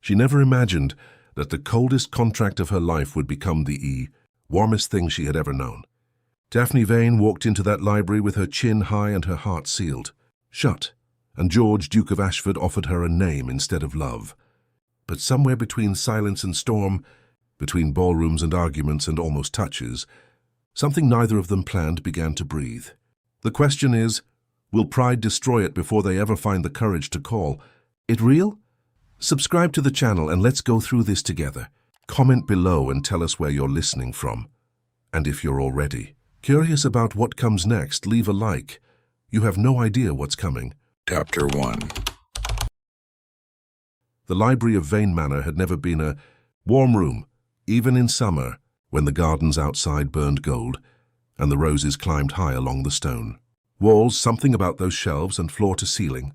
She never imagined that the coldest contract of her life would become the warmest thing she had ever known. Daphne Vane walked into that library with her chin high and her heart sealed, shut, and George, Duke of Ashford, offered her a name instead of love. But somewhere between silence and storm, between ballrooms and arguments and almost touches, something neither of them planned began to breathe. The question is, will pride destroy it before they ever find the courage to call it real? Subscribe to the channel and let's go through this together. Comment below and tell us where you're listening from. And if you're already curious about what comes next, leave a like. You have no idea what's coming. Chapter 1. The library of Vane Manor had never been a warm room, even in summer, when the gardens outside burned gold and the roses climbed high along the stone. Walls, something about those shelves and floor to ceiling,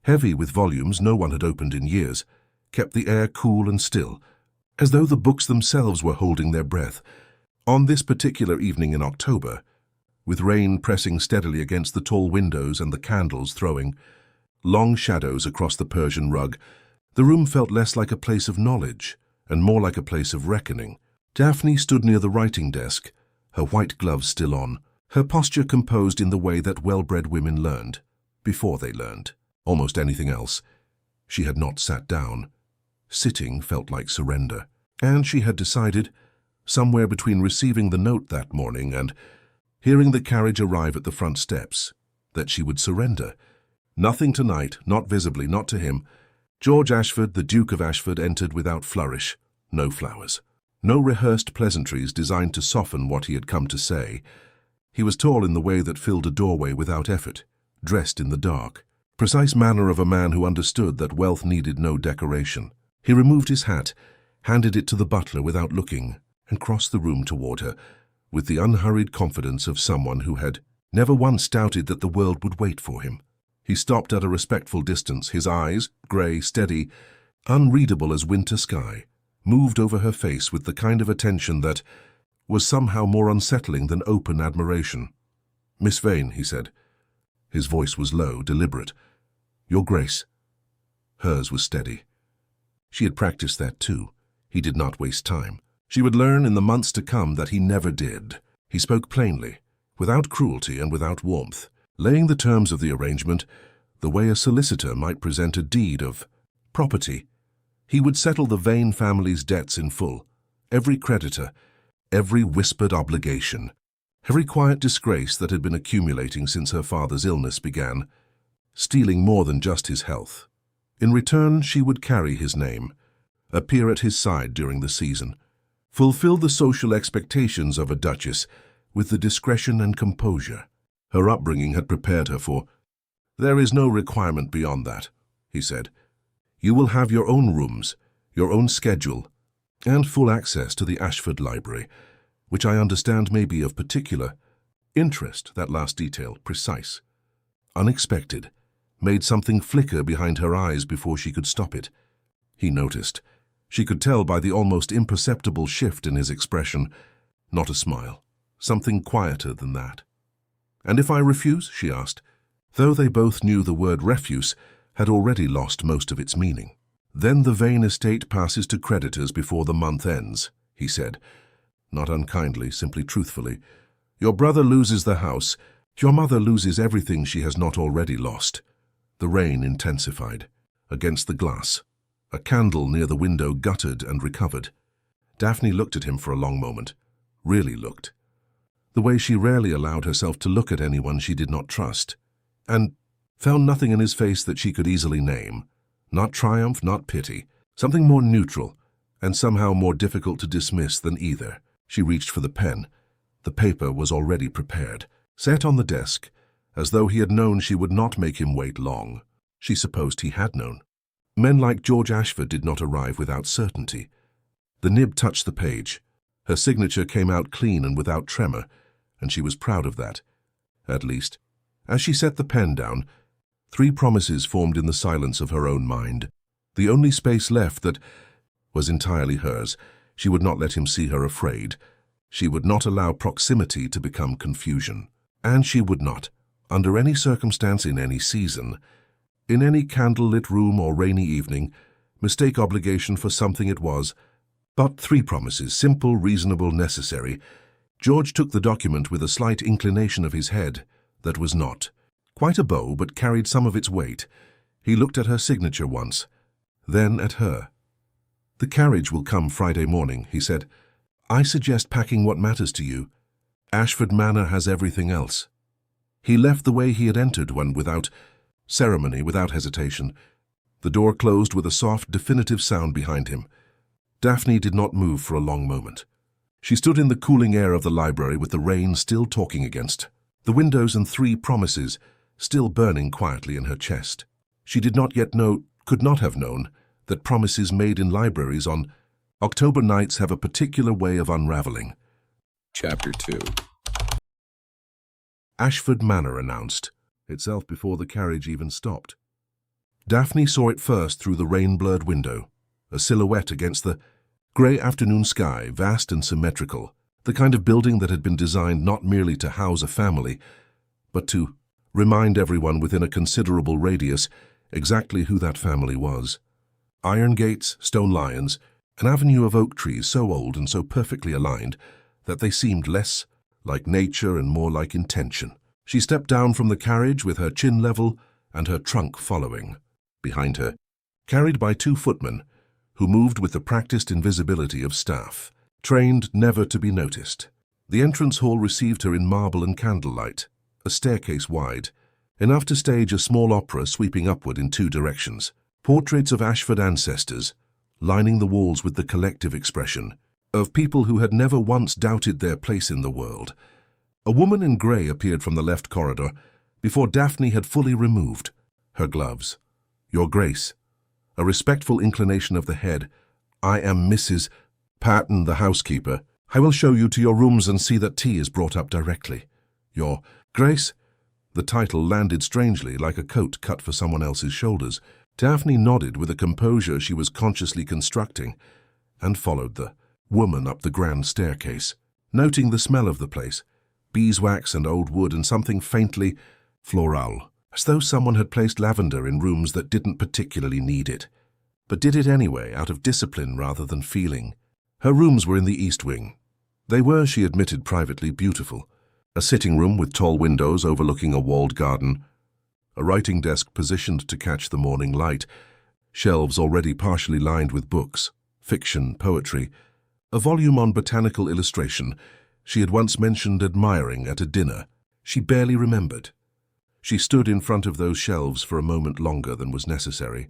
heavy with volumes no one had opened in years, kept the air cool and still, as though the books themselves were holding their breath. On this particular evening in October, with rain pressing steadily against the tall windows and the candles throwing long shadows across the Persian rug, the room felt less like a place of knowledge and more like a place of reckoning. Daphne stood near the writing desk, her white gloves still on, her posture composed in the way that well-bred women learned, before they learned almost anything else. She had not sat down. Sitting felt like surrender, and she had decided, somewhere between receiving the note that morning and hearing the carriage arrive at the front steps, that she would surrender. Nothing tonight, not visibly, not to him. George Ashford, the Duke of Ashford, entered without flourish, no flowers, no rehearsed pleasantries designed to soften what he had come to say. He was tall in the way that filled a doorway without effort, dressed in the dark, precise manner of a man who understood that wealth needed no decoration. He removed his hat, handed it to the butler without looking, and crossed the room toward her, with the unhurried confidence of someone who had never once doubted that the world would wait for him. He stopped at a respectful distance, his eyes, grey, steady, unreadable as winter sky, moved over her face with the kind of attention that was somehow more unsettling than open admiration. "Miss Vane," he said. His voice was low, deliberate. "Your Grace." Hers was steady. She had practiced that too. He did not waste time. She would learn in the months to come that he never did. He spoke plainly, without cruelty and without warmth, laying the terms of the arrangement the way a solicitor might present a deed of property. He would settle the Vane family's debts in full, every creditor, every whispered obligation, every quiet disgrace that had been accumulating since her father's illness began, stealing more than just his health. In return, she would carry his name, appear at his side during the season, fulfill the social expectations of a duchess with the discretion and composure her upbringing had prepared her for. "There is no requirement beyond that," he said. "You will have your own rooms, your own schedule, and full access to the Ashford Library, which I understand may be of particular interest." That last detail, precise, unexpected, made something flicker behind her eyes before she could stop it. He noticed. She could tell by the almost imperceptible shift in his expression. Not a smile. Something quieter than that. "And if I refuse?" she asked, though they both knew the word refuse had already lost most of its meaning. "Then the Vane estate passes to creditors before the month ends," he said, not unkindly, simply truthfully. "Your brother loses the house. Your mother loses everything she has not already lost." The rain intensified. Against the glass, a candle near the window guttered and recovered. Daphne looked at him for a long moment, really looked, the way she rarely allowed herself to look at anyone she did not trust, and found nothing in his face that she could easily name. Not triumph, not pity, something more neutral, and somehow more difficult to dismiss than either. She reached for the pen. The paper was already prepared, set on the desk, as though he had known she would not make him wait long. She supposed he had known. Men like George Ashford did not arrive without certainty. The nib touched the page. Her signature came out clean and without tremor, and she was proud of that, at least. As she set the pen down, 3 promises formed in the silence of her own mind. The only space left that was entirely hers. She would not let him see her afraid. She would not allow proximity to become confusion. And she would not, under any circumstance in any season, in any candle-lit room or rainy evening, mistake obligation for something it was. But 3 promises, simple, reasonable, necessary. George took the document with a slight inclination of his head that was not. Quite a bow, but carried some of its weight. He looked at her signature once, then at her. "The carriage will come Friday morning," he said. "I suggest packing what matters to you. Ashford Manor has everything else." He left the way he had entered, one without ceremony, without hesitation. The door closed with a soft, definitive sound behind him. Daphne did not move for a long moment. She stood in the cooling air of the library with the rain still talking against, the windows and 3 promises still burning quietly in her chest. She did not yet know, could not have known, that promises made in libraries on October nights have a particular way of unraveling. Chapter 2. Ashford Manor announced itself before the carriage even stopped. Daphne saw it first through the rain-blurred window, a silhouette against the grey afternoon sky, vast and symmetrical, the kind of building that had been designed not merely to house a family, but to remind everyone within a considerable radius exactly who that family was. Iron gates, stone lions, an avenue of oak trees so old and so perfectly aligned that they seemed less like nature and more like intention. She stepped down from the carriage with her chin level and her trunk following. Behind her, carried by 2 footmen, who moved with the practiced invisibility of staff, trained never to be noticed. The entrance hall received her in marble and candlelight, a staircase wide, enough to stage a small opera sweeping upward in 2 directions. Portraits of Ashford ancestors, lining the walls with the collective expression of people who had never once doubted their place in the world. A woman in grey appeared from the left corridor before Daphne had fully removed her gloves. "Your Grace." A respectful inclination of the head. "I am Mrs. Patton, the housekeeper. I will show you to your rooms and see that tea is brought up directly." "Your Grace." The title landed strangely, like a coat cut for someone else's shoulders. Daphne nodded with a composure she was consciously constructing, and followed the woman up the grand staircase, noting the smell of the place, beeswax and old wood and something faintly floral, as though someone had placed lavender in rooms that didn't particularly need it, but did it anyway out of discipline rather than feeling. Her rooms were in the east wing. They were, she admitted privately, beautiful. A sitting room with tall windows overlooking a walled garden, a writing desk positioned to catch the morning light, shelves already partially lined with books, fiction, poetry, a volume on botanical illustration she had once mentioned admiring at a dinner she barely remembered. She stood in front of those shelves for a moment longer than was necessary.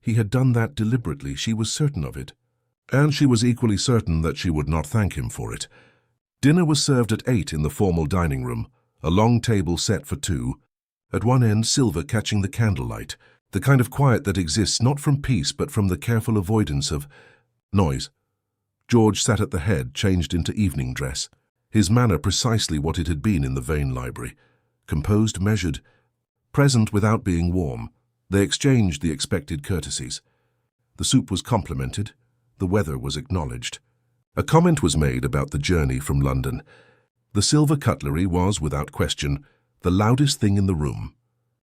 He had done that deliberately, she was certain of it, and she was equally certain that she would not thank him for it. Dinner was served at 8 in the formal dining room, a long table set for 2, at one end silver catching the candlelight, the kind of quiet that exists not from peace but from the careful avoidance of noise. George sat at the head, changed into evening dress, his manner precisely what it had been in the Vane library, composed, measured, present without being warm. They exchanged the expected courtesies. The soup was complimented, the weather was acknowledged. A comment was made about the journey from London. The silver cutlery was, without question, the loudest thing in the room.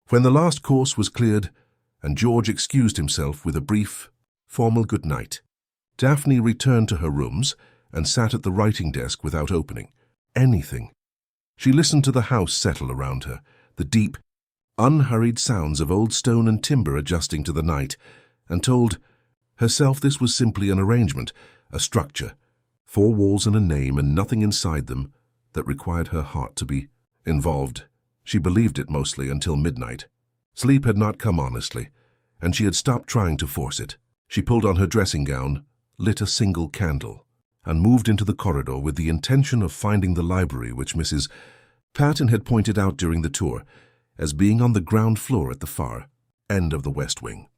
When the last course was cleared, and George excused himself with a brief, formal good night, Daphne returned to her rooms and sat at the writing desk without opening anything. She listened to the house settle around her, the deep, unhurried sounds of old stone and timber adjusting to the night, and told herself this was simply an arrangement, a structure, 4 walls and a name and nothing inside them that required her heart to be involved. She believed it mostly until midnight. Sleep had not come honestly, and she had stopped trying to force it. She pulled on her dressing gown, lit a single candle, and moved into the corridor with the intention of finding the library which Mrs. Patton had pointed out during the tour as being on the ground floor at the far end of the west wing.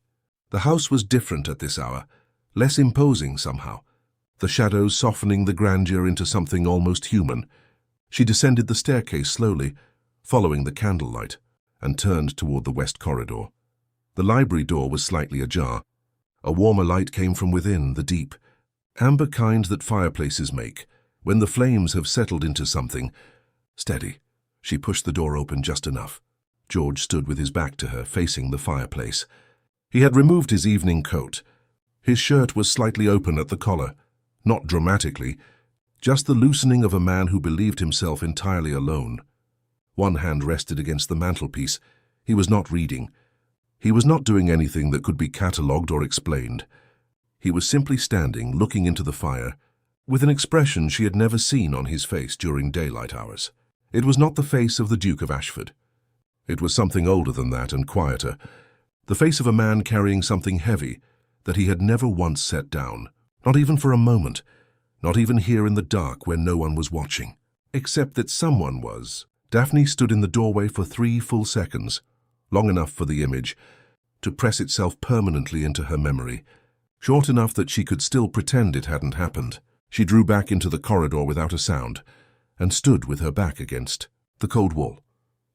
The house was different at this hour, less imposing somehow, the shadows softening the grandeur into something almost human. She descended the staircase slowly, following the candlelight, and turned toward the west corridor. The library door was slightly ajar. A warmer light came from within, the deep, amber kind that fireplaces make when the flames have settled into something steady. She pushed the door open just enough. George stood with his back to her, facing the fireplace. He had removed his evening coat His shirt was slightly open at the collar, not dramatically, just the loosening of a man who believed himself entirely alone. One hand rested against the mantelpiece. He was not reading. He was not doing anything that could be catalogued or explained. He was simply standing, looking into the fire, with an expression she had never seen on his face during daylight hours. It was not the face of the Duke of Ashford. It was something older than that and quieter, the face of a man carrying something heavy that he had never once set down, not even for a moment, not even here in the dark where no one was watching. Except that someone was. Daphne stood in the doorway for 3 full seconds, long enough for the image to press itself permanently into her memory, short enough that she could still pretend it hadn't happened. She drew back into the corridor without a sound and stood with her back against the cold wall,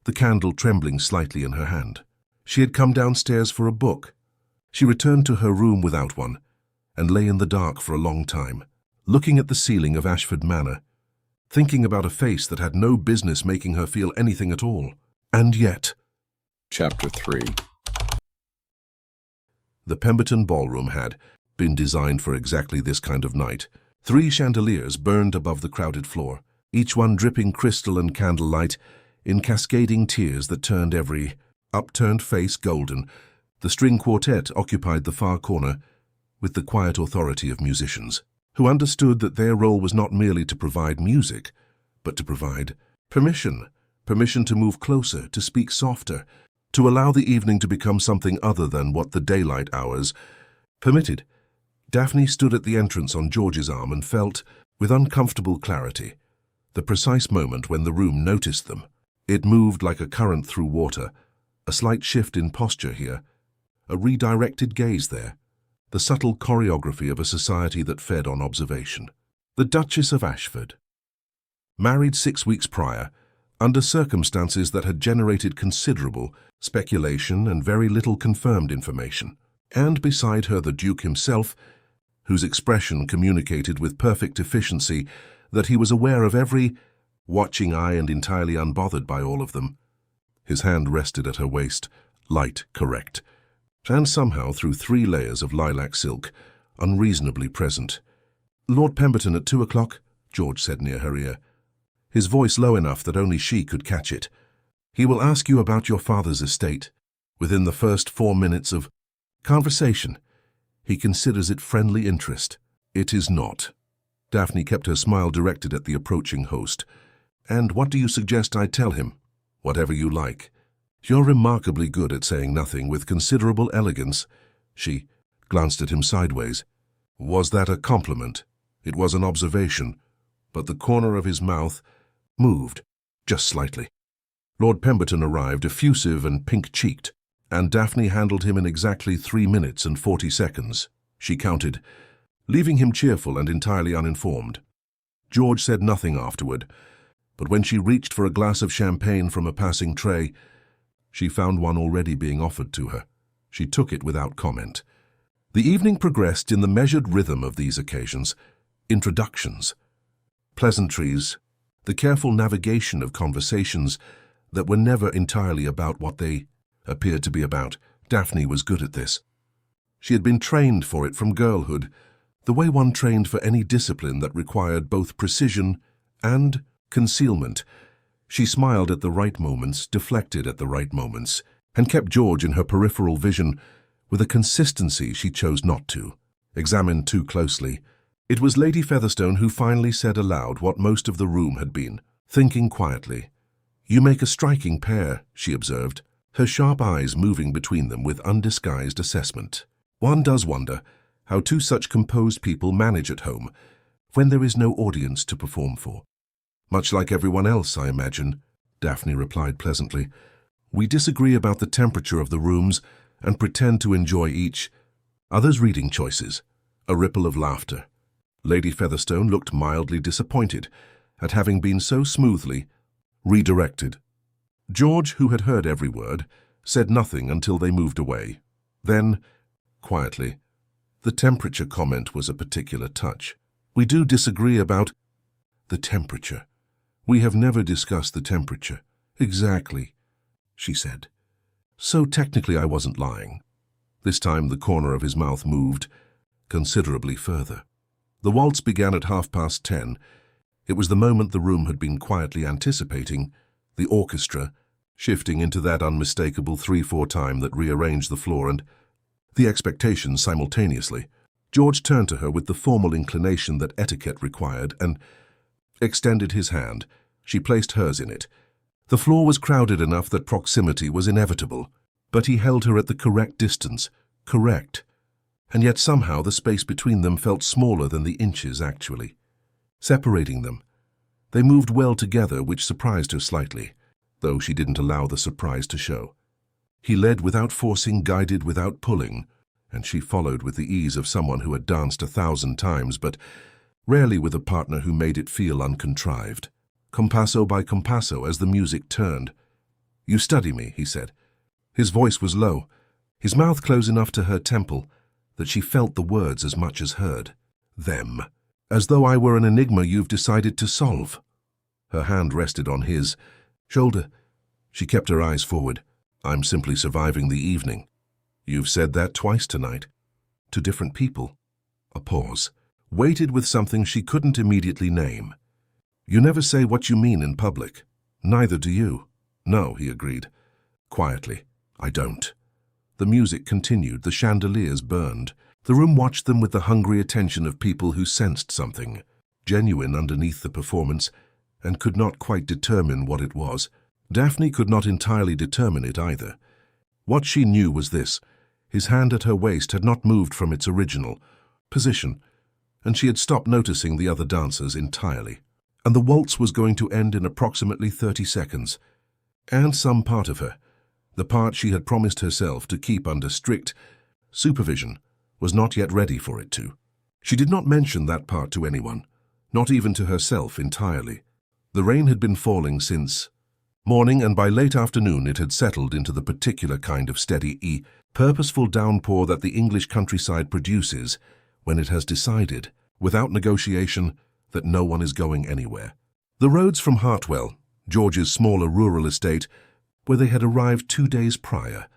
the candle trembling slightly in her hand. She had come downstairs for a book. She returned to her room without one and lay in the dark for a long time, looking at the ceiling of Ashford Manor, thinking about a face that had no business making her feel anything at all. And yet... Chapter 3. The Pemberton ballroom had been designed for exactly this kind of night. 3 chandeliers burned above the crowded floor, each one dripping crystal and candlelight in cascading tears that turned every upturned face golden. The string quartet occupied the far corner with the quiet authority of musicians, who understood that their role was not merely to provide music, but to provide permission to move closer, to speak softer, to allow the evening to become something other than what the daylight hours permitted. Daphne stood at the entrance on George's arm and felt, with uncomfortable clarity, the precise moment when the room noticed them. It moved like a current through water, a slight shift in posture here, a redirected gaze there, the subtle choreography of a society that fed on observation. The Duchess of Ashford. Married 6 weeks prior, under circumstances that had generated considerable speculation and very little confirmed information. And beside her the Duke himself, whose expression communicated with perfect efficiency that he was aware of every watching eye and entirely unbothered by all of them. His hand rested at her waist, light, correct, and somehow through 3 layers of lilac silk, unreasonably present. "Lord Pemberton at 2 o'clock, George said near her ear, his voice low enough that only she could catch it. "He will ask you about your father's estate. Within the first 4 minutes of conversation, he considers it friendly interest. It is not." Daphne kept her smile directed at the approaching host. "And what do you suggest I tell him?" "Whatever you like. You're remarkably good at saying nothing with considerable elegance." She glanced at him sideways. Was that a compliment? It was an observation, but the corner of his mouth moved, just slightly. Lord Pemberton arrived, effusive and pink-cheeked, and Daphne handled him in exactly 3 minutes and 40 seconds. She counted, leaving him cheerful and entirely uninformed. George said nothing afterward, but when she reached for a glass of champagne from a passing tray, she found one already being offered to her. She took it without comment. The evening progressed in the measured rhythm of these occasions, introductions, pleasantries, the careful navigation of conversations that were never entirely about what they appeared to be about. Daphne was good at this. She had been trained for it from girlhood, the way one trained for any discipline that required both precision and concealment. She smiled at the right moments, deflected at the right moments, and kept George in her peripheral vision with a consistency she chose not to examine too closely. It was Lady Featherstone who finally said aloud what most of the room had been thinking quietly. "You make a striking pair," she observed, her sharp eyes moving between them with undisguised assessment. "One does wonder how 2 such composed people manage at home when there is no audience to perform for." "Much like everyone else, I imagine," Daphne replied pleasantly. "We disagree about the temperature of the rooms and pretend to enjoy each other's reading choices." A ripple of laughter. Lady Featherstone looked mildly disappointed at having been so smoothly redirected. George, who had heard every word, said nothing until they moved away. Then, quietly, "The temperature comment was a particular touch. We do disagree about the temperature. We have never discussed the temperature." "Exactly," she said. "So technically I wasn't lying." This time the corner of his mouth moved, considerably further. The waltz began at 10:30. It was the moment the room had been quietly anticipating, the orchestra shifting into that unmistakable 3/4 time that rearranged the floor and the expectation simultaneously. George turned to her with the formal inclination that etiquette required and extended his hand. She placed hers in it. The floor was crowded enough that proximity was inevitable, but he held her at the correct distance, correct, and yet somehow the space between them felt smaller than the inches actually separating them. They moved well together, which surprised her slightly, though she didn't allow the surprise to show. He led without forcing, guided without pulling, and she followed with the ease of someone who had danced 1,000 times, but rarely with a partner who made it feel uncontrived. Compasso by compasso as the music turned. "You study me," he said. His voice was low, his mouth close enough to her temple that she felt the words as much as heard. "Them. As though I were an enigma you've decided to solve." Her hand rested on his shoulder. She kept her eyes forward. "I'm simply surviving the evening." "You've said that twice tonight." To different people. A pause, weighted with something she couldn't immediately name. "You never say what you mean in public." "Neither do you." "No," he agreed. Quietly. "I don't." The music continued, the chandeliers burned. The room watched them with the hungry attention of people who sensed something, genuine underneath the performance, and could not quite determine what it was. Daphne could not entirely determine it either. What she knew was this: his hand at her waist had not moved from its original position, and she had stopped noticing the other dancers entirely. And the waltz was going to end in approximately 30 seconds. And some part of her, the part she had promised herself to keep under strict supervision, was not yet ready for it to. She did not mention that part to anyone, not even to herself entirely. The rain had been falling since morning, and by late afternoon it had settled into the particular kind of steady, purposeful downpour that the English countryside produces when it has decided, without negotiation, that no one is going anywhere. The roads from Hartwell, George's smaller rural estate, where they had arrived 2 days prior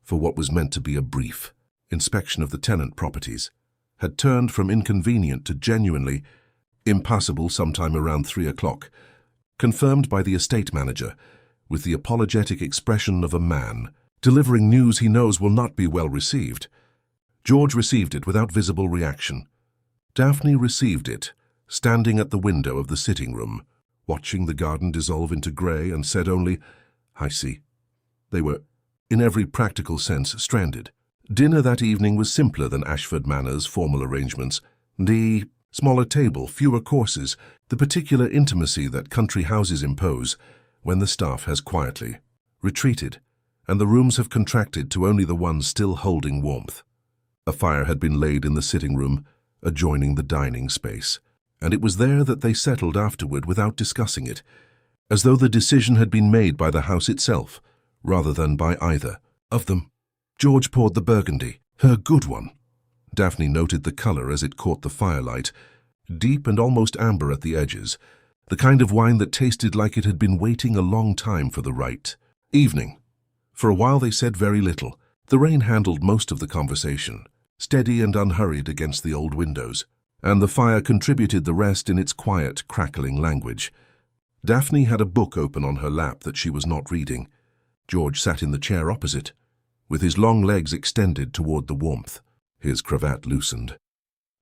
for what was meant to be a brief inspection of the tenant properties, had turned from inconvenient to genuinely impassable sometime around 3 o'clock, confirmed by the estate manager, with the apologetic expression of a man delivering news he knows will not be well received. George received it without visible reaction. Daphne received it, standing at the window of the sitting room, watching the garden dissolve into grey, and said only, "I see." They were, in every practical sense, stranded. Dinner that evening was simpler than Ashford Manor's formal arrangements. The smaller table, fewer courses, the particular intimacy that country houses impose when the staff has quietly retreated, and the rooms have contracted to only the ones still holding warmth. A fire had been laid in the sitting room, adjoining the dining space, and it was there that they settled afterward without discussing it, as though the decision had been made by the house itself, rather than by either of them. George poured the burgundy, her good one. Daphne noted the colour as it caught the firelight, deep and almost amber at the edges, the kind of wine that tasted like it had been waiting a long time for the right evening. For a while they said very little. The rain handled most of the conversation, steady and unhurried against the old windows, and the fire contributed the rest in its quiet, crackling language. Daphne had a book open on her lap that she was not reading. George sat in the chair opposite, with his long legs extended toward the warmth, his cravat loosened.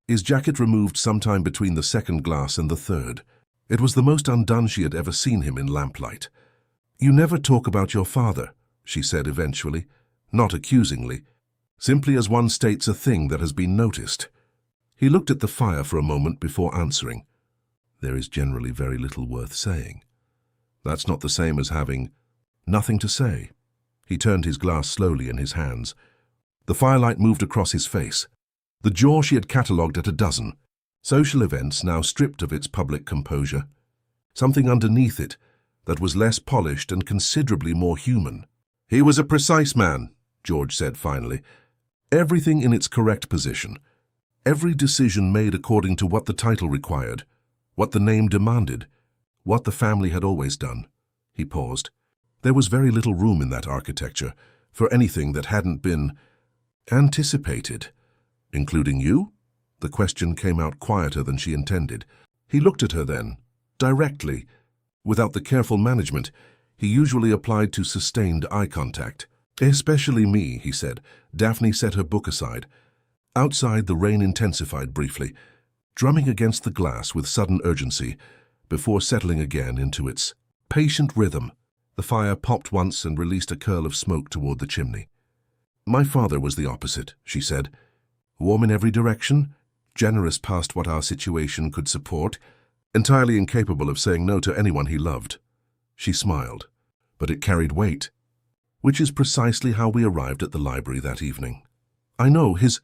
His jacket removed sometime between the second glass and the third. It was the most undone she had ever seen him in lamplight. "You never talk about your father," she said eventually, not accusingly, simply as one states a thing that has been noticed. He looked at the fire for a moment before answering. "There is generally very little worth saying." "That's not the same as having nothing to say." He turned his glass slowly in his hands. The firelight moved across his face. The jaw she had catalogued at a dozen. Social events now stripped of its public composure. Something underneath it that was less polished and considerably more human. "He was a precise man," George said finally. "Everything in its correct position. Every decision made according to what the title required, what the name demanded, what the family had always done." He paused. There was very little room in that architecture for anything that hadn't been anticipated. "Including you?" The question came out quieter than she intended. He looked at her then, directly, without the careful management he usually applied to sustained eye contact. "Especially me," he said. Daphne set her book aside. Outside, the rain intensified briefly, drumming against the glass with sudden urgency, before settling again into its patient rhythm. The fire popped once and released a curl of smoke toward the chimney. "My father was the opposite," she said. "Warm in every direction, generous past what our situation could support, entirely incapable of saying no to anyone he loved." She smiled, but it carried weight, which is precisely how we arrived at the library that evening. "I know," his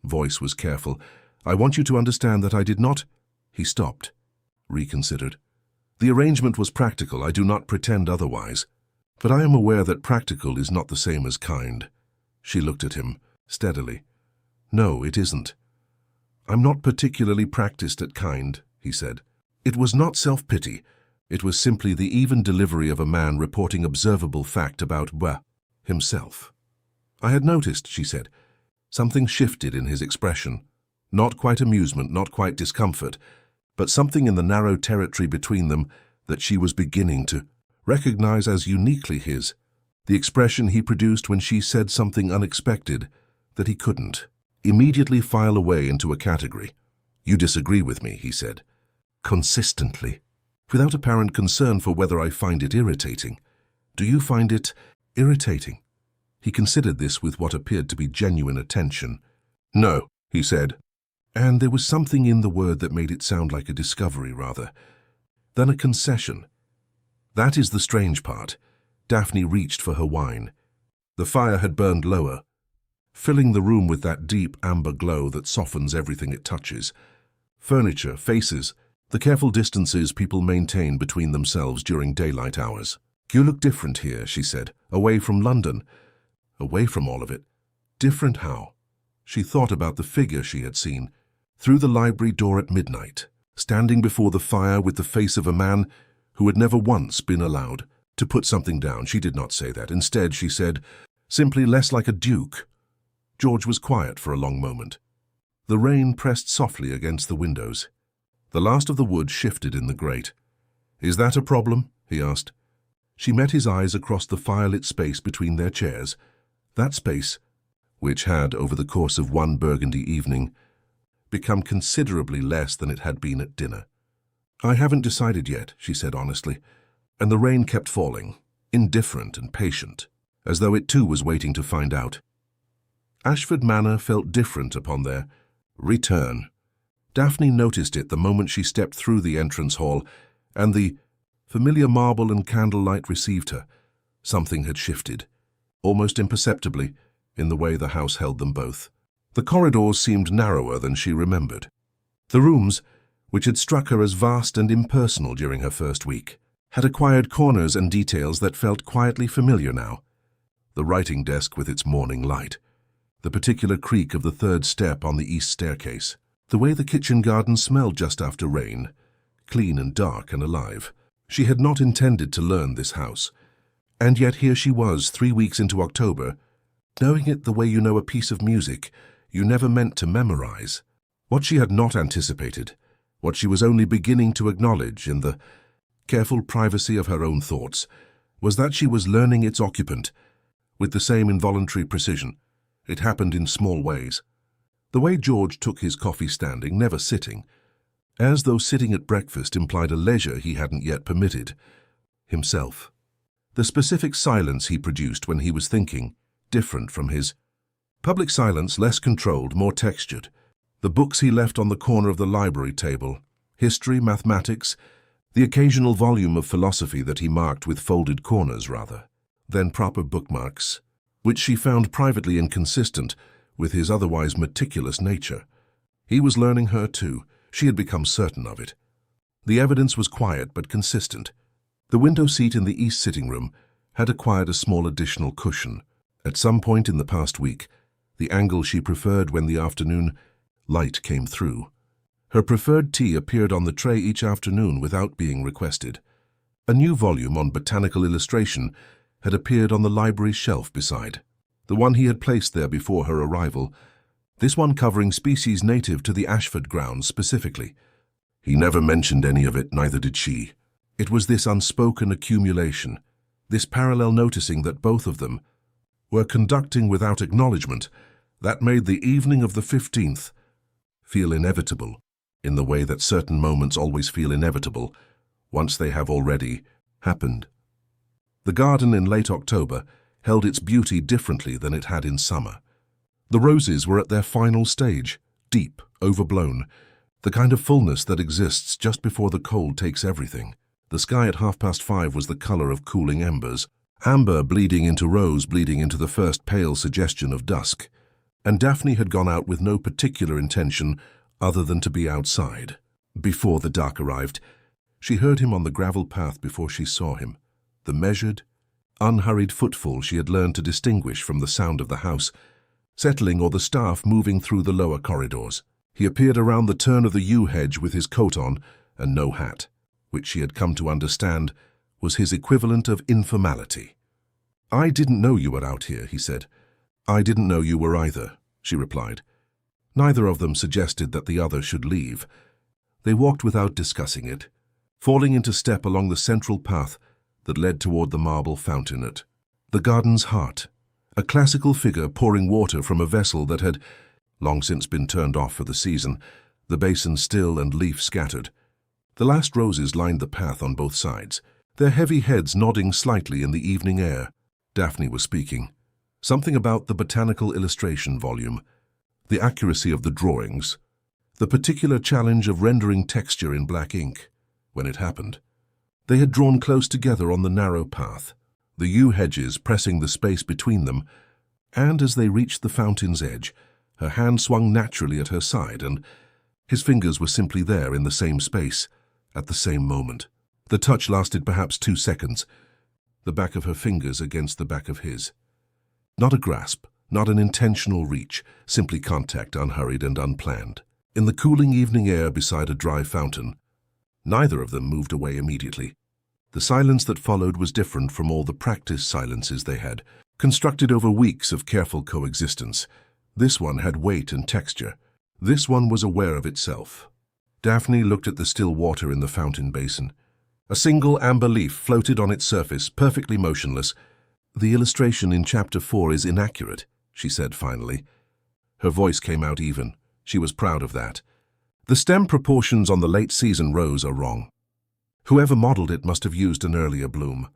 voice was careful. "I want you to understand that I did not—" He stopped, reconsidered. "The arrangement was practical, I do not pretend otherwise. But I am aware that practical is not the same as kind." She looked at him, steadily. "No, it isn't. I'm not particularly practiced at kind," he said. It was not self-pity. It was simply the even delivery of a man reporting observable fact about, himself. "I had noticed," she said. Something shifted in his expression. Not quite amusement, not quite discomfort, but something in the narrow territory between them that she was beginning to recognize as uniquely his. The expression he produced when she said something unexpected that he couldn't immediately file away into a category. "You disagree with me," he said, consistently, without apparent concern for whether I find it irritating. "Do you find it irritating?" He considered this with what appeared to be genuine attention. "No," he said, and there was something in the word that made it sound like a discovery rather than a concession. "That is the strange part." Daphne reached for her wine. The fire had burned lower, filling the room with that deep amber glow that softens everything it touches. Furniture, faces, the careful distances people maintain between themselves during daylight hours. "You look different here," she said, "away from London." Away from all of it. Different how? She thought about the figure she had seen through the library door at midnight, standing before the fire with the face of a man who had never once been allowed to put something down. She did not say that. Instead, she said, simply less like a duke. George was quiet for a long moment. The rain pressed softly against the windows. The last of the wood shifted in the grate. "Is that a problem?" he asked. She met his eyes across the firelit space between their chairs. That space, which had, over the course of one burgundy evening, become considerably less than it had been at dinner. "I haven't decided yet," she said honestly, and the rain kept falling, indifferent and patient, as though it too was waiting to find out. Ashford Manor felt different upon their return. Daphne noticed it the moment she stepped through the entrance hall, and the familiar marble and candlelight received her. Something had shifted, almost imperceptibly, in the way the house held them both. The corridors seemed narrower than she remembered. The rooms, which had struck her as vast and impersonal during her first week, had acquired corners and details that felt quietly familiar now. The writing desk with its morning light, the particular creak of the third step on the east staircase, the way the kitchen garden smelled just after rain, clean and dark and alive. She had not intended to learn this house, and yet here she was 3 weeks into October, knowing it the way you know a piece of music you never meant to memorize. What she had not anticipated, what she was only beginning to acknowledge in the careful privacy of her own thoughts, was that she was learning its occupant with the same involuntary precision. It happened in small ways. The way George took his coffee standing, never sitting, as though sitting at breakfast implied a leisure he hadn't yet permitted himself. The specific silence he produced when he was thinking, different from his public silence, less controlled, more textured. The books he left on the corner of the library table, history, mathematics, the occasional volume of philosophy that he marked with folded corners rather than proper bookmarks, which she found privately inconsistent with his otherwise meticulous nature. He was learning her too. She had become certain of it. The evidence was quiet but consistent. The window seat in the east sitting room had acquired a small additional cushion. At some point in the past week, the angle she preferred when the afternoon light came through. Her preferred tea appeared on the tray each afternoon without being requested. A new volume on botanical illustration had appeared on the library shelf beside, the one he had placed there before her arrival, this one covering species native to the Ashford grounds specifically. He never mentioned any of it, neither did she. It was this unspoken accumulation, this parallel noticing that both of them were conducting without acknowledgement, that made the evening of the 15th feel inevitable, in the way that certain moments always feel inevitable once they have already happened. The garden in late October held its beauty differently than it had in summer. The roses were at their final stage, deep, overblown, the kind of fullness that exists just before the cold takes everything. The sky at 5:30 was the color of cooling embers, amber bleeding into rose, bleeding into the first pale suggestion of dusk. And Daphne had gone out with no particular intention other than to be outside. Before the dark arrived, she heard him on the gravel path before she saw him, the measured, unhurried footfall she had learned to distinguish from the sound of the house, settling or the staff moving through the lower corridors. He appeared around the turn of the yew hedge with his coat on and no hat, which she had come to understand was his equivalent of informality. "I didn't know you were out here," he said. "I didn't know you were either," she replied. Neither of them suggested that the other should leave. They walked without discussing it, falling into step along the central path that led toward the marble fountain at the garden's heart, a classical figure pouring water from a vessel that had long since been turned off for the season, the basin still and leaf scattered. The last roses lined the path on both sides, their heavy heads nodding slightly in the evening air. Daphne was speaking. Something about the botanical illustration volume, the accuracy of the drawings, the particular challenge of rendering texture in black ink. When it happened, they had drawn close together on the narrow path, the yew hedges pressing the space between them, and as they reached the fountain's edge, her hand swung naturally at her side, and his fingers were simply there in the same space, at the same moment. The touch lasted perhaps 2 seconds, the back of her fingers against the back of his. Not a grasp, not an intentional reach, simply contact, unhurried and unplanned. In the cooling evening air beside a dry fountain, neither of them moved away immediately. The silence that followed was different from all the practiced silences they had, constructed over weeks of careful coexistence. This one had weight and texture. This one was aware of itself. Daphne looked at the still water in the fountain basin. A single amber leaf floated on its surface, perfectly motionless. "The illustration in Chapter 4 is inaccurate," she said finally. Her voice came out even. She was proud of that. "The stem proportions on the late season rose are wrong. Whoever modeled it must have used an earlier bloom."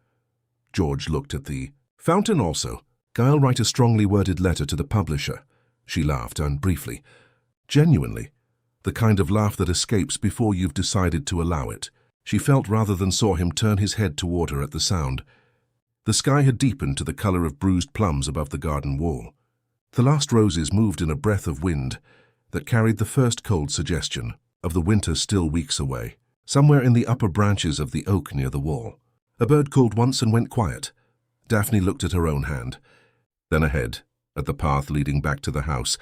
George looked at the fountain also. "I'll write a strongly worded letter to the publisher." She laughed, and briefly. Genuinely. The kind of laugh that escapes before you've decided to allow it. She felt rather than saw him turn his head toward her at the sound. The sky had deepened to the color of bruised plums above the garden wall. The last roses moved in a breath of wind that carried the first cold suggestion of the winter still weeks away. Somewhere in the upper branches of the oak near the wall, a bird called once and went quiet. Daphne looked at her own hand. Then ahead, at the path leading back to the house,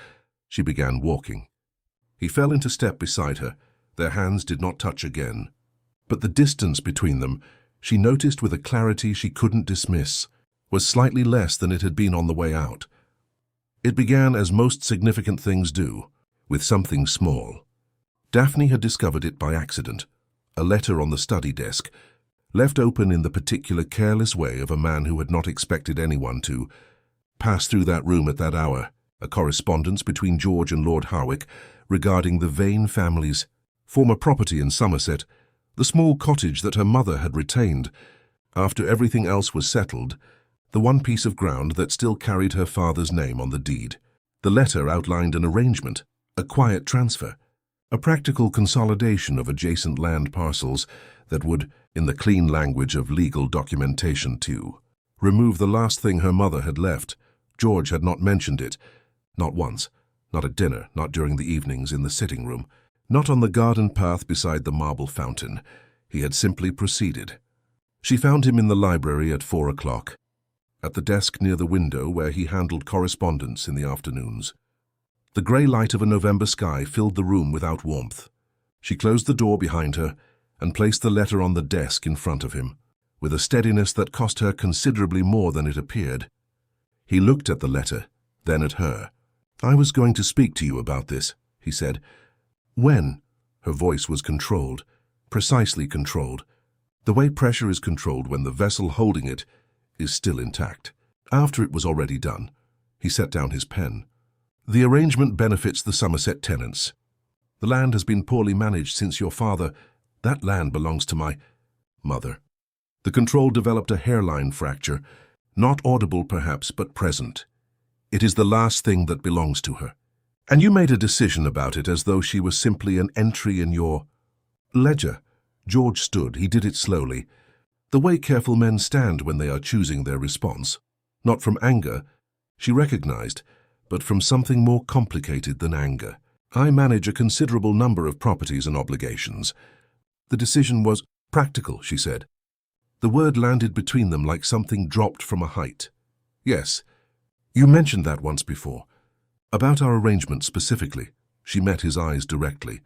she began walking. He fell into step beside her. Their hands did not touch again. But the distance between them, she noticed with a clarity she couldn't dismiss, was slightly less than it had been on the way out. It began as most significant things do, with something small. Daphne had discovered it by accident. A letter on the study desk, left open in the particular careless way of a man who had not expected anyone to pass through that room at that hour, a correspondence between George and Lord Harwick regarding the Vane family's former property in Somerset, the small cottage that her mother had retained. After everything else was settled, the one piece of ground that still carried her father's name on the deed. The letter outlined an arrangement, a quiet transfer, a practical consolidation of adjacent land parcels that would, in the clean language of legal documentation too, remove the last thing her mother had left. George had not mentioned it, not once, not at dinner, not during the evenings in the sitting room, not on the garden path beside the marble fountain. He had simply proceeded. She found him in the library at 4 o'clock, at the desk near the window where he handled correspondence in the afternoons. The grey light of a November sky filled the room without warmth. She closed the door behind her and placed the letter on the desk in front of him, with a steadiness that cost her considerably more than it appeared. He looked at the letter, then at her. "I was going to speak to you about this," he said. "When?" Her voice was controlled, precisely controlled, the way pressure is controlled when the vessel holding it is still intact. After it was already done, he set down his pen. "The arrangement benefits the Somerset tenants. The land has been poorly managed since your father. That land belongs to my mother." The control developed a hairline fracture, not audible perhaps, but present. "It is the last thing that belongs to her. And you made a decision about it as though she was simply an entry in your ledger." George stood. He did it slowly, the way careful men stand when they are choosing their response. Not from anger, she recognized, but from something more complicated than anger. "I manage a considerable number of properties and obligations." The decision was practical, she said. The word landed between them like something dropped from a height. "Yes, you mentioned that once before. About our arrangement specifically." She met his eyes directly.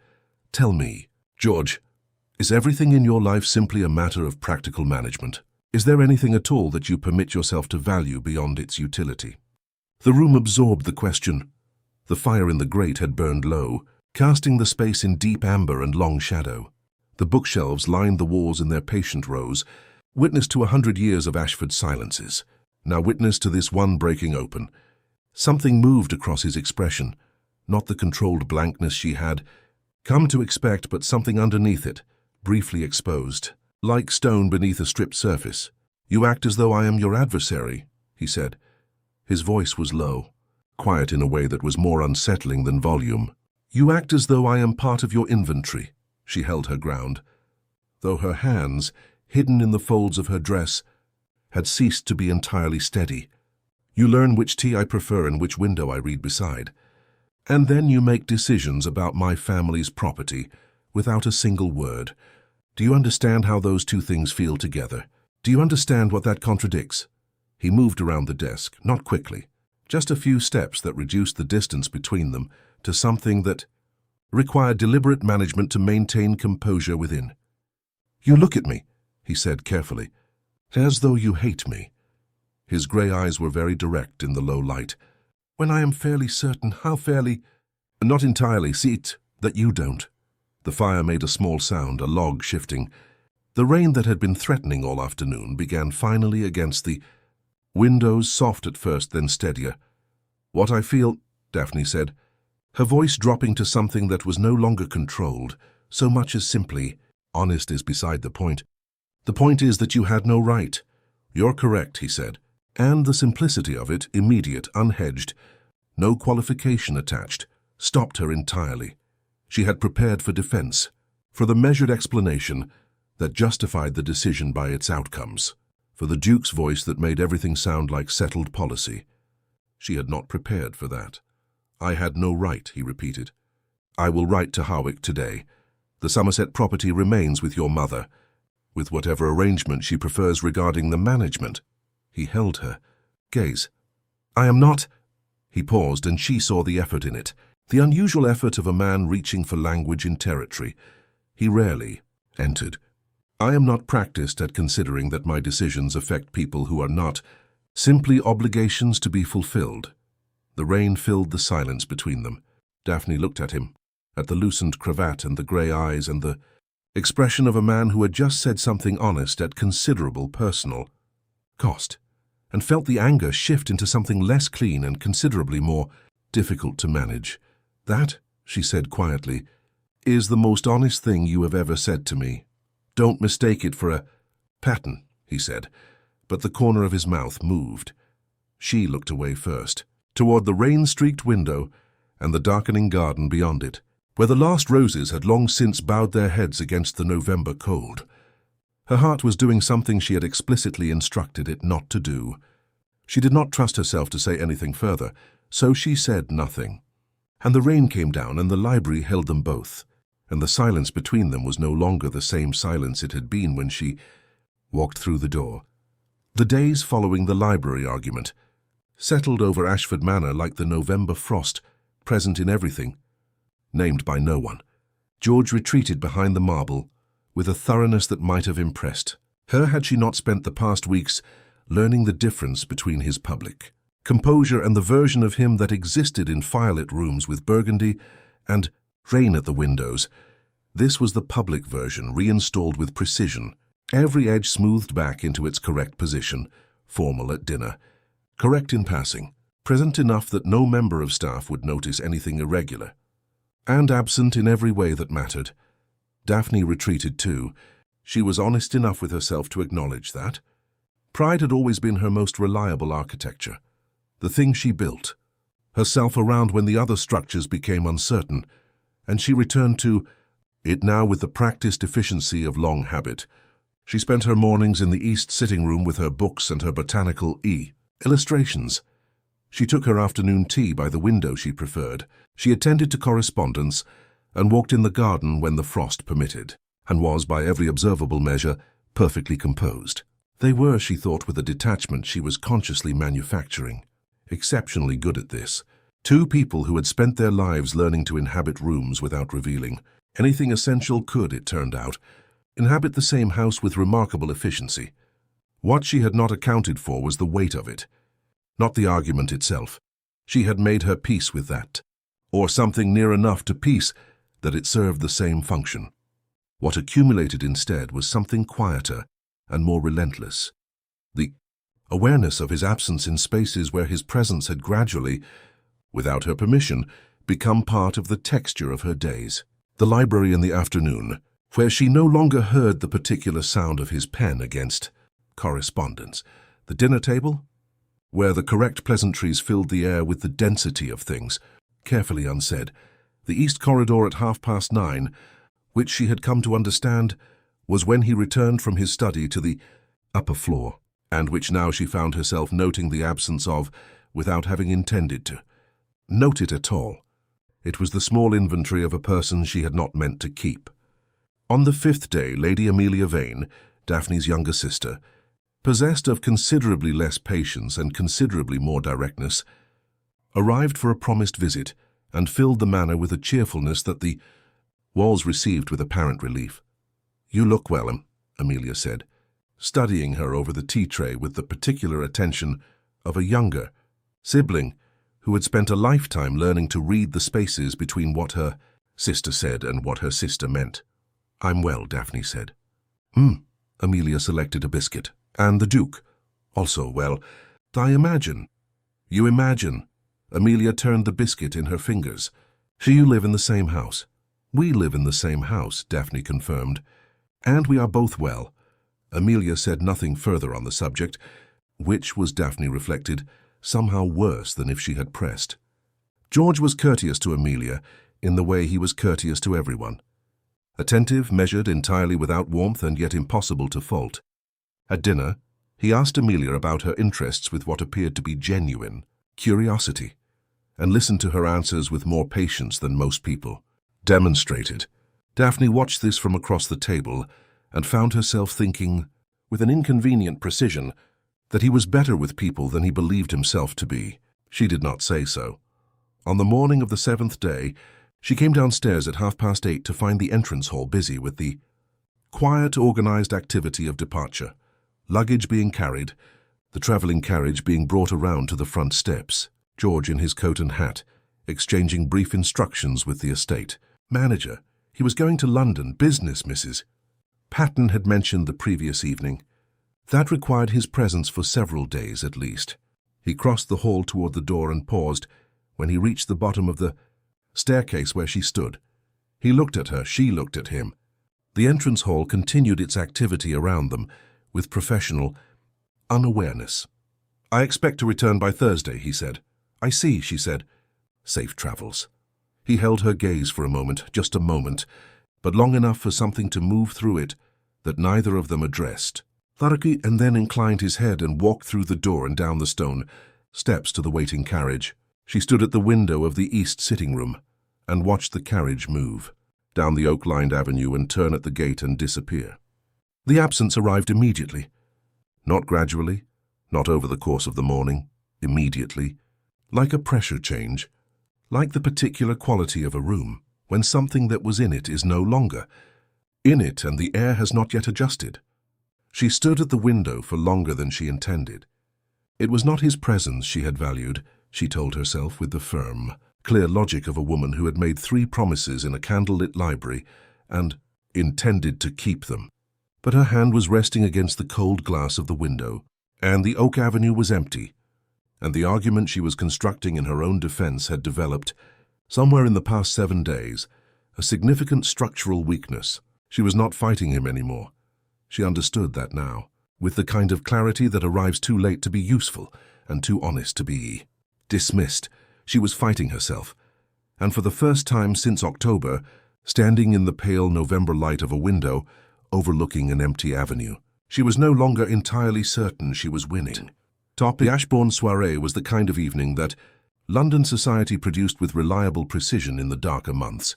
"Tell me, George, is everything in your life simply a matter of practical management? Is there anything at all that you permit yourself to value beyond its utility?" The room absorbed the question. The fire in the grate had burned low, casting the space in deep amber and long shadow. The bookshelves lined the walls in their patient rows, witness to 100 years of Ashford silences, now witness to this one breaking open. Something moved across his expression, not the controlled blankness she had come to expect, but something underneath it, briefly exposed, like stone beneath a stripped surface. "You act as though I am your adversary," he said. His voice was low, quiet in a way that was more unsettling than volume. "You act as though I am part of your inventory." She held her ground, though her hands, hidden in the folds of her dress, had ceased to be entirely steady. "You learn which tea I prefer and which window I read beside. And then you make decisions about my family's property without a single word. Do you understand how those two things feel together? Do you understand what that contradicts?" He moved around the desk, not quickly, just a few steps that reduced the distance between them to something that required deliberate management to maintain composure within. "You look at me," he said carefully, "as though you hate me." His grey eyes were very direct in the low light. "When I am fairly certain, how fairly—" "Not entirely, see it, that you don't." The fire made a small sound, a log shifting. The rain that had been threatening all afternoon began finally against the windows, soft at first, then steadier. "What I feel," Daphne said, her voice dropping to something that was no longer controlled, so much as simply, "honest is beside the point. The point is that you had no right." "You're correct," he said, and the simplicity of it, immediate, unhedged, no qualification attached, stopped her entirely. She had prepared for defense, for the measured explanation that justified the decision by its outcomes, for the Duke's voice that made everything sound like settled policy. She had not prepared for that. "I had no right," he repeated. "I will write to Harwick today. The Somerset property remains with your mother, with whatever arrangement she prefers regarding the management." He held her gaze. "I am not—" He paused, and she saw the effort in it, the unusual effort of a man reaching for language in territory he rarely entered. "I am not practiced at considering that my decisions affect people who are not simply obligations to be fulfilled." The rain filled the silence between them. Daphne looked at him, at the loosened cravat and the grey eyes and the expression of a man who had just said something honest at considerable personal cost, and felt the anger shift into something less clean and considerably more difficult to manage. "That," she said quietly, "is the most honest thing you have ever said to me. Don't mistake it for a pattern," he said, but the corner of his mouth moved. She looked away first, toward the rain-streaked window and the darkening garden beyond it, where the last roses had long since bowed their heads against the November cold. Her heart was doing something she had explicitly instructed it not to do. She did not trust herself to say anything further, so she said nothing. And the rain came down, and the library held them both, and the silence between them was no longer the same silence it had been when she walked through the door. The days following the library argument settled over Ashford Manor like the November frost, present in everything, named by no one. George retreated behind the marble with a thoroughness that might have impressed her had she not spent the past weeks learning the difference between his public composure and the version of him that existed in firelit rooms with burgundy and rain at the windows. This was the public version, reinstalled with precision, every edge smoothed back into its correct position, formal at dinner, correct in passing, present enough that no member of staff would notice anything irregular, and absent in every way that mattered. Daphne retreated too. She was honest enough with herself to acknowledge that. Pride had always been her most reliable architecture, the thing she built herself around when the other structures became uncertain, and she returned to it now with the practiced efficiency of long habit. She spent her mornings in the east sitting room with her books and her botanical illustrations. She took her afternoon tea by the window she preferred. She attended to correspondence and walked in the garden when the frost permitted, and was, by every observable measure, perfectly composed. They were, she thought with a detachment she was consciously manufacturing, exceptionally good at this. Two people who had spent their lives learning to inhabit rooms without revealing anything essential could, it turned out, inhabit the same house with remarkable efficiency. What she had not accounted for was the weight of it, not the argument itself. She had made her peace with that, or something near enough to peace that it served the same function. What accumulated instead was something quieter and more relentless. The awareness of his absence in spaces where his presence had gradually, without her permission, become part of the texture of her days. The library in the afternoon, where she no longer heard the particular sound of his pen against correspondence. The dinner table, where the correct pleasantries filled the air with the density of things, carefully unsaid. The east corridor at 9:30, which she had come to understand, was when he returned from his study to the upper floor, and which now she found herself noting the absence of, without having intended to note it at all. It was the small inventory of a person she had not meant to keep. On the 5th day, Lady Amelia Vane, Daphne's younger sister, possessed of considerably less patience and considerably more directness, arrived for a promised visit and filled the manor with a cheerfulness that the walls received with apparent relief. "You look well," Amelia said, studying her over the tea-tray with the particular attention of a younger sibling who had spent a lifetime learning to read the spaces between what her sister said and what her sister meant. "I'm well," Daphne said. Amelia selected a biscuit. "And the Duke? Also well. I imagine." "You imagine." Amelia turned the biscuit in her fingers. "So you live in the same house?" "We live in the same house," Daphne confirmed. "And we are both well." Amelia said nothing further on the subject, which was, Daphne reflected, somehow worse than if she had pressed. George was courteous to Amelia in the way he was courteous to everyone. Attentive, measured, entirely without warmth and yet impossible to fault. At dinner, he asked Amelia about her interests with what appeared to be genuine curiosity, and listened to her answers with more patience than most people demonstrated. Daphne watched this from across the table and found herself thinking, with an inconvenient precision, that he was better with people than he believed himself to be. She did not say so. On the morning of the 7th day, she came downstairs at 8:30 to find the entrance hall busy with the quiet, organized activity of departure, luggage being carried, the traveling carriage being brought around to the front steps, George in his coat and hat, exchanging brief instructions with the estate manager. He was going to London, business, Mrs. Patton had mentioned the previous evening. That required his presence for several days at least. He crossed the hall toward the door and paused when he reached the bottom of the staircase where she stood. He looked at her, she looked at him. The entrance hall continued its activity around them with professional unawareness. "I expect to return by Thursday," he said. "I see," she said. "Safe travels." He held her gaze for a moment, just a moment, but long enough for something to move through it that neither of them addressed. Laraki and then inclined his head and walked through the door and down the stone steps to the waiting carriage. She stood at the window of the east sitting room and watched the carriage move down the oak-lined avenue and turn at the gate and disappear. The absence arrived immediately. Not gradually, not over the course of the morning, immediately, like a pressure change, like the particular quality of a room, when something that was in it is no longer in it and the air has not yet adjusted. She stood at the window for longer than she intended. It was not his presence she had valued, she told herself with the firm, clear logic of a woman who had made 3 promises in a candlelit library and intended to keep them. But her hand was resting against the cold glass of the window, and the Oak Avenue was empty, and the argument she was constructing in her own defense had developed, somewhere in the past 7 days, a significant structural weakness. She was not fighting him anymore. She understood that now, with the kind of clarity that arrives too late to be useful and too honest to be dismissed. She was fighting herself, and for the first time since October, standing in the pale November light of a window overlooking an empty avenue, she was no longer entirely certain she was winning. The Ashbourne soiree was the kind of evening that London society produced with reliable precision in the darker months.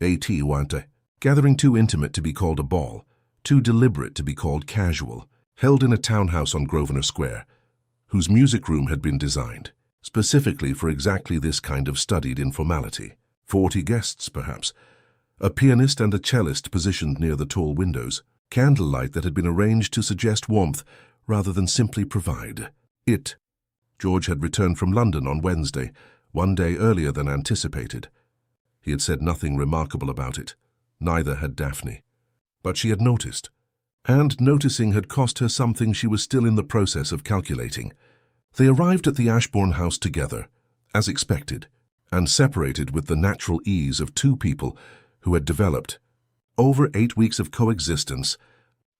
Gathering too intimate to be called a ball, too deliberate to be called casual, held in a townhouse on Grosvenor Square, whose music room had been designed specifically for exactly this kind of studied informality. 40 guests, perhaps. A pianist and a cellist positioned near the tall windows, candlelight that had been arranged to suggest warmth rather than simply provide it. George had returned from London on Wednesday, 1 day earlier than anticipated. He had said nothing remarkable about it. Neither had Daphne. But she had noticed. And noticing had cost her something she was still in the process of calculating. They arrived at the Ashbourne house together, as expected, and separated with the natural ease of 2 people who had developed, over 8 weeks of coexistence,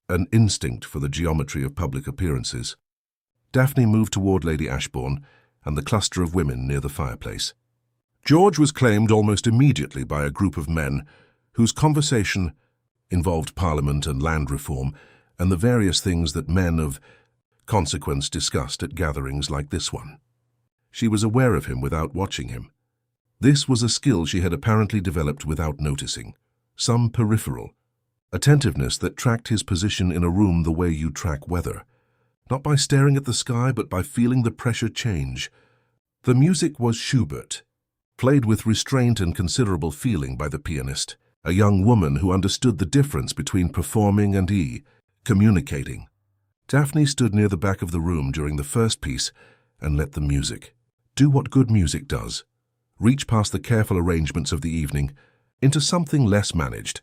an instinct for the geometry of public appearances. Daphne moved toward Lady Ashbourne and the cluster of women near the fireplace. George was claimed almost immediately by a group of men whose conversation involved Parliament and land reform and the various things that men of consequence discussed at gatherings like this one. She was aware of him without watching him. This was a skill she had apparently developed without noticing, some peripheral attentiveness that tracked his position in a room the way you track weather, not by staring at the sky but by feeling the pressure change. The music was Schubert, played with restraint and considerable feeling by the pianist, a young woman who understood the difference between performing and communicating. Daphne stood near the back of the room during the first piece and let the music do what good music does, reach past the careful arrangements of the evening into something less managed.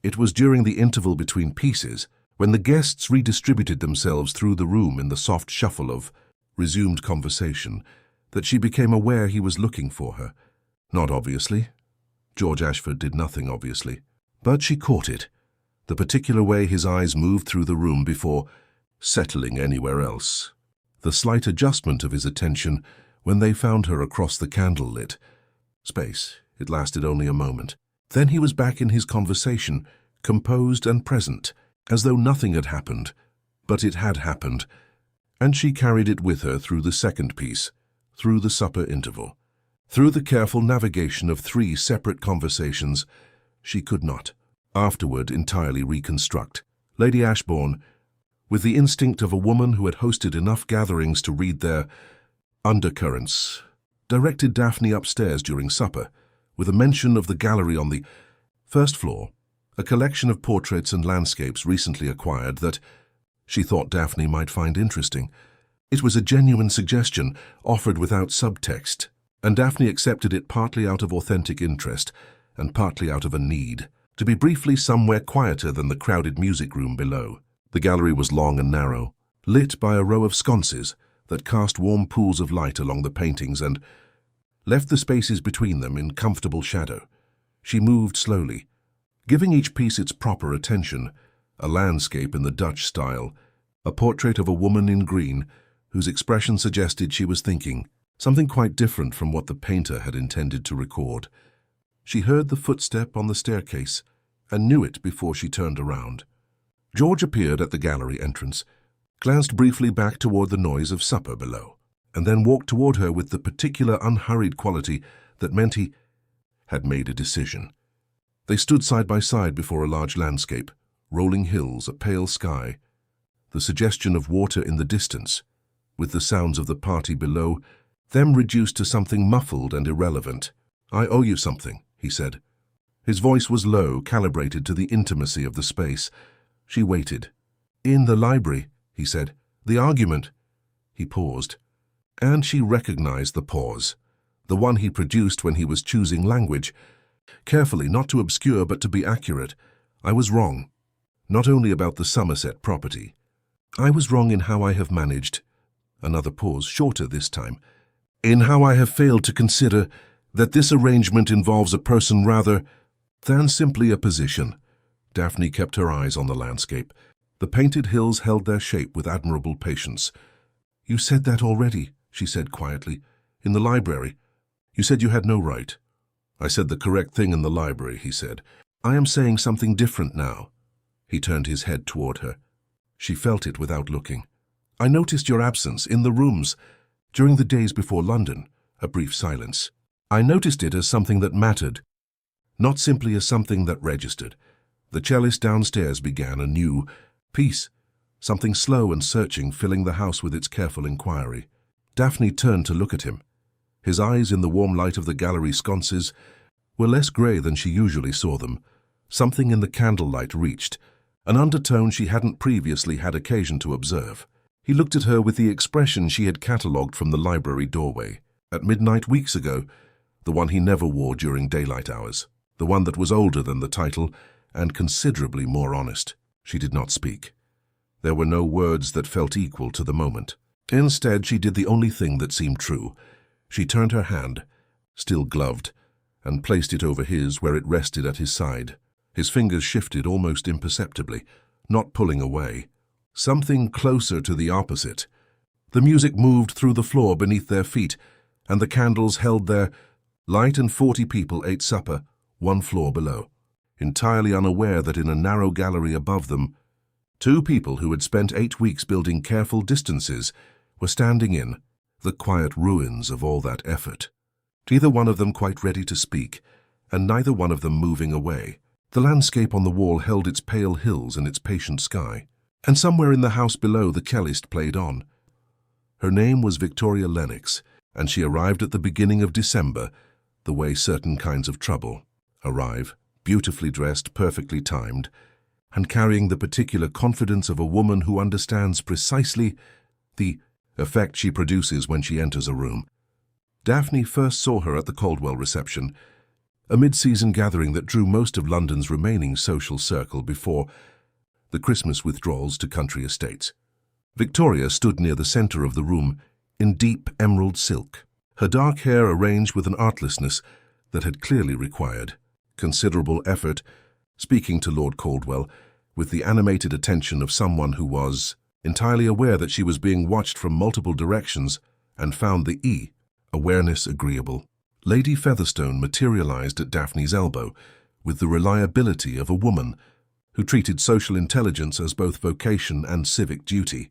It was during the interval between pieces, when the guests redistributed themselves through the room in the soft shuffle of resumed conversation, that she became aware he was looking for her. Not obviously. George Ashford did nothing obviously. But she caught it, the particular way his eyes moved through the room before settling anywhere else. The slight adjustment of his attention when they found her across the candle-lit space. It lasted only a moment. Then he was back in his conversation, composed and present, as though nothing had happened. But it had happened, and she carried it with her through the second piece, through the supper interval, through the careful navigation of 3 separate conversations she could not, afterward, entirely reconstruct. Lady Ashbourne, with the instinct of a woman who had hosted enough gatherings to read their undercurrents, directed Daphne upstairs during supper, with a mention of the gallery on the first floor, a collection of portraits and landscapes recently acquired that she thought Daphne might find interesting. It was a genuine suggestion, offered without subtext, and Daphne accepted it partly out of authentic interest and partly out of a need to be briefly somewhere quieter than the crowded music room below. The gallery was long and narrow, lit by a row of sconces that cast warm pools of light along the paintings and left the spaces between them in comfortable shadow. She moved slowly, giving each piece its proper attention, a landscape in the Dutch style, a portrait of a woman in green whose expression suggested she was thinking, something quite different from what the painter had intended to record. She heard the footstep on the staircase and knew it before she turned around. George appeared at the gallery entrance, glanced briefly back toward the noise of supper below, and then walked toward her with the particular unhurried quality that meant he had made a decision. They stood side by side before a large landscape, rolling hills, a pale sky, the suggestion of water in the distance, with the sounds of the party below, them reduced to something muffled and irrelevant. "I owe you something," he said. His voice was low, calibrated to the intimacy of the space. She waited. "In the library," he said. "The argument." He paused, and she recognized the pause, the one he produced when he was choosing language. Carefully, not to obscure but to be accurate. I was wrong, not only about the Somerset property. I was wrong in how I have managed, another pause, shorter this time, in how I have failed to consider that this arrangement involves a person rather than simply a position. Daphne kept her eyes on the landscape. The painted hills held their shape with admirable patience. "You said that already," she said quietly. "In the library. You said you had no right." "I said the correct thing in the library," he said. "I am saying something different now." He turned his head toward her. She felt it without looking. "I noticed your absence in the rooms during the days before London." A brief silence. "I noticed it as something that mattered, not simply as something that registered." The cellist downstairs began a new piece, something slow and searching, filling the house with its careful inquiry. Daphne turned to look at him. His eyes, in the warm light of the gallery sconces, were less grey than she usually saw them. Something in the candlelight reached, an undertone she hadn't previously had occasion to observe. He looked at her with the expression she had catalogued from the library doorway. At midnight weeks ago, the one he never wore during daylight hours, the one that was older than the title and considerably more honest. She did not speak. There were no words that felt equal to the moment. Instead, she did the only thing that seemed true. She turned her hand, still gloved, and placed it over his where it rested at his side. His fingers shifted almost imperceptibly, not pulling away. Something closer to the opposite. The music moved through the floor beneath their feet, and the candles held their light, and 40 people ate supper, 1 floor below, entirely unaware that in a narrow gallery above them, 2 people who had spent 8 weeks building careful distances were standing in the quiet ruins of all that effort. Neither one of them quite ready to speak, and neither one of them moving away. The landscape on the wall held its pale hills and its patient sky, and somewhere in the house below the cellist played on. Her name was Victoria Lennox, and she arrived at the beginning of December, the way certain kinds of trouble arrive, beautifully dressed, perfectly timed, and carrying the particular confidence of a woman who understands precisely the effect she produces when she enters a room. Daphne first saw her at the Caldwell reception, a mid-season gathering that drew most of London's remaining social circle before the Christmas withdrawals to country estates. Victoria stood near the centre of the room in deep emerald silk, her dark hair arranged with an artlessness that had clearly required considerable effort, speaking to Lord Caldwell with the animated attention of someone who was entirely aware that she was being watched from multiple directions and found the awareness agreeable. Lady Featherstone materialized at Daphne's elbow with the reliability of a woman who treated social intelligence as both vocation and civic duty.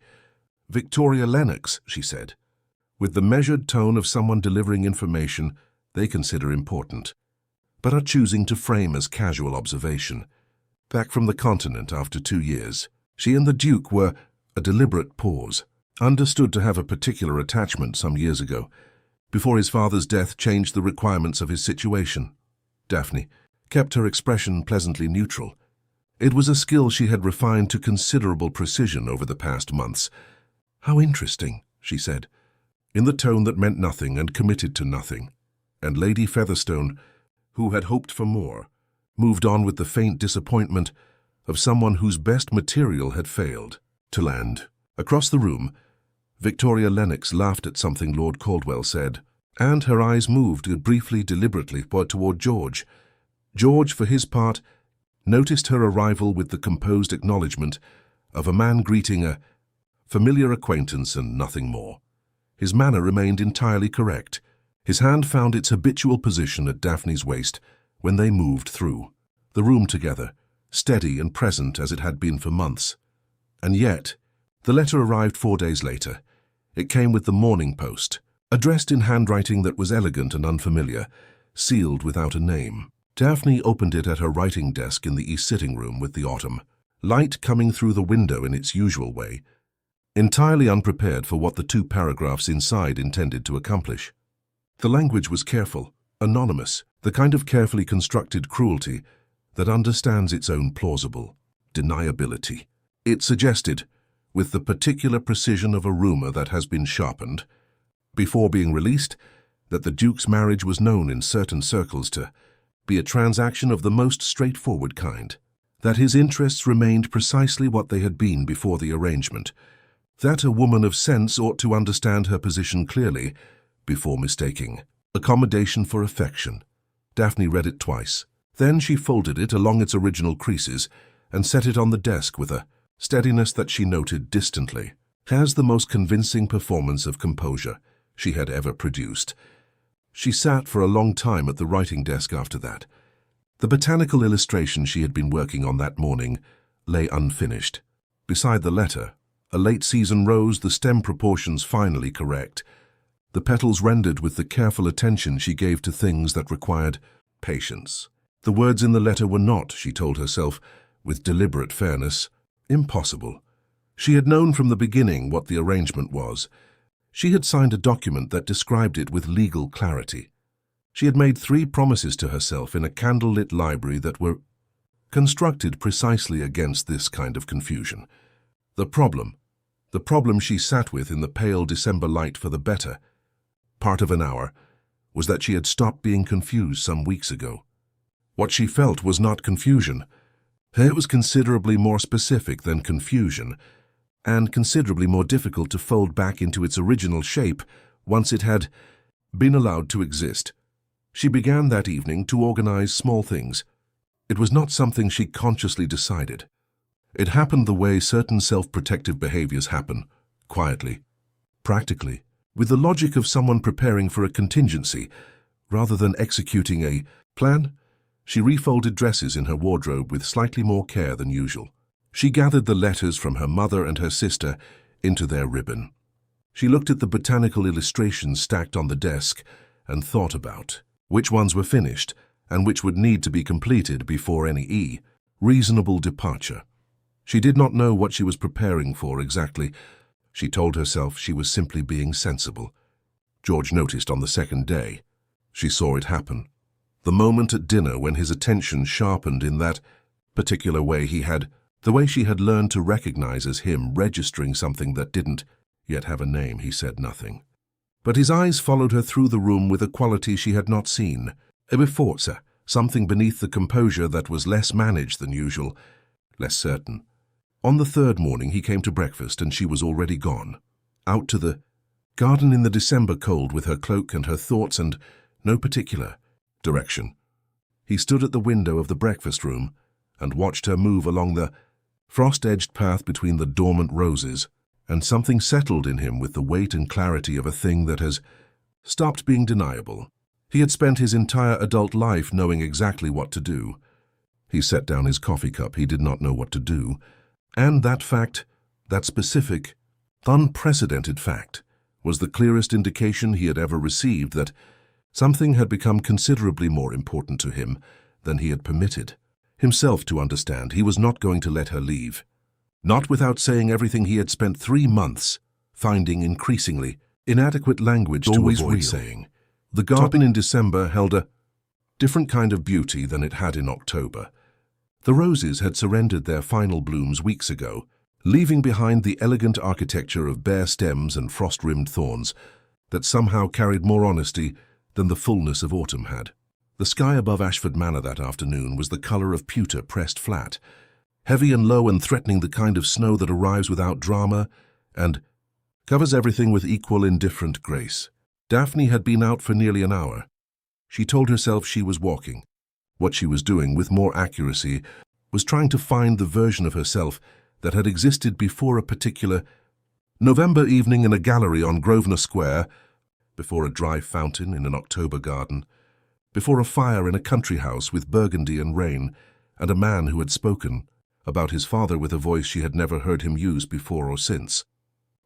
"Victoria Lennox," she said, with the measured tone of someone delivering information they consider important, but are choosing to frame as casual observation. Back from the continent after 2 years, she and the Duke were a deliberate pause, understood to have a particular attachment some years ago, before his father's death changed the requirements of his situation. Daphne kept her expression pleasantly neutral. It was a skill she had refined to considerable precision over the past months. "How interesting," she said, in the tone that meant nothing and committed to nothing. And Lady Featherstone, who had hoped for more, moved on with the faint disappointment of someone whose best material had failed to land. Across the room, Victoria Lennox laughed at something Lord Caldwell said, and her eyes moved briefly, deliberately, toward George. George, for his part, noticed her arrival with the composed acknowledgement of a man greeting a familiar acquaintance and nothing more. His manner remained entirely correct. His hand found its habitual position at Daphne's waist when they moved through the room together, steady and present as it had been for months. And yet, the letter arrived 4 days later. It came with the Morning Post, addressed in handwriting that was elegant and unfamiliar, sealed without a name. Daphne opened it at her writing desk in the east sitting room with the autumn light coming through the window in its usual way, entirely unprepared for what the 2 paragraphs inside intended to accomplish. The language was careful, anonymous, the kind of carefully constructed cruelty that understands its own plausible deniability. It suggested, with the particular precision of a rumor that has been sharpened, before being released, that the Duke's marriage was known in certain circles to be a transaction of the most straightforward kind, that his interests remained precisely what they had been before the arrangement, that a woman of sense ought to understand her position clearly before mistaking accommodation for affection. Daphne read it twice. Then she folded it along its original creases and set it on the desk with a steadiness that she noted distantly as the most convincing performance of composure she had ever produced. She sat for a long time at the writing desk after that. The botanical illustration she had been working on that morning lay unfinished. Beside the letter, a late-season rose, the stem proportions finally correct, the petals rendered with the careful attention she gave to things that required patience. The words in the letter were not, she told herself, with deliberate fairness, impossible. She had known from the beginning what the arrangement was. She had signed a document that described it with legal clarity. She had made 3 promises to herself in a candle-lit library that were constructed precisely against this kind of confusion. The problem she sat with in the pale December light for the better part of an hour was that she had stopped being confused some weeks ago. What she felt was not confusion. It was considerably more specific than confusion, and considerably more difficult to fold back into its original shape once it had been allowed to exist. She began that evening to organize small things. It was not something she consciously decided. It happened the way certain self-protective behaviors happen, quietly, practically, with the logic of someone preparing for a contingency rather than executing a plan. She refolded dresses in her wardrobe with slightly more care than usual. She gathered the letters from her mother and her sister into their ribbon. She looked at the botanical illustrations stacked on the desk and thought about which ones were finished and which would need to be completed before any reasonable departure. She did not know what she was preparing for exactly. She told herself she was simply being sensible. George noticed on the second day. She saw it happen. The moment at dinner when his attention sharpened in that particular way the way she had learned to recognize as him registering something that didn't yet have a name. He said nothing. But his eyes followed her through the room with a quality she had not seen, a forza, something beneath the composure that was less managed than usual, less certain. On the third morning he came to breakfast and she was already gone, out to the garden in the December cold with her cloak and her thoughts and no particular direction. He stood at the window of the breakfast room and watched her move along the frost-edged path between the dormant roses, and something settled in him with the weight and clarity of a thing that has stopped being deniable. He had spent his entire adult life knowing exactly what to do. He set down his coffee cup. He did not know what to do, and that fact, that specific, unprecedented fact, was the clearest indication he had ever received that something had become considerably more important to him than he had permitted himself to understand. He was not going to let her leave. Not without saying everything he had spent 3 months finding increasingly inadequate language to avoid saying. The garden in December held a different kind of beauty than it had in October. The roses had surrendered their final blooms weeks ago, leaving behind the elegant architecture of bare stems and frost-rimmed thorns that somehow carried more honesty than the fullness of autumn had. The sky above Ashford Manor that afternoon was the color of pewter pressed flat, heavy and low and threatening, the kind of snow that arrives without drama and covers everything with equal indifferent grace. Daphne had been out for nearly an hour. She told herself she was walking. What she was doing, with more accuracy, was trying to find the version of herself that had existed before a particular November evening in a gallery on Grosvenor Square, before a dry fountain in an October garden, before a fire in a country house with burgundy and rain, and a man who had spoken about his father with a voice she had never heard him use before or since.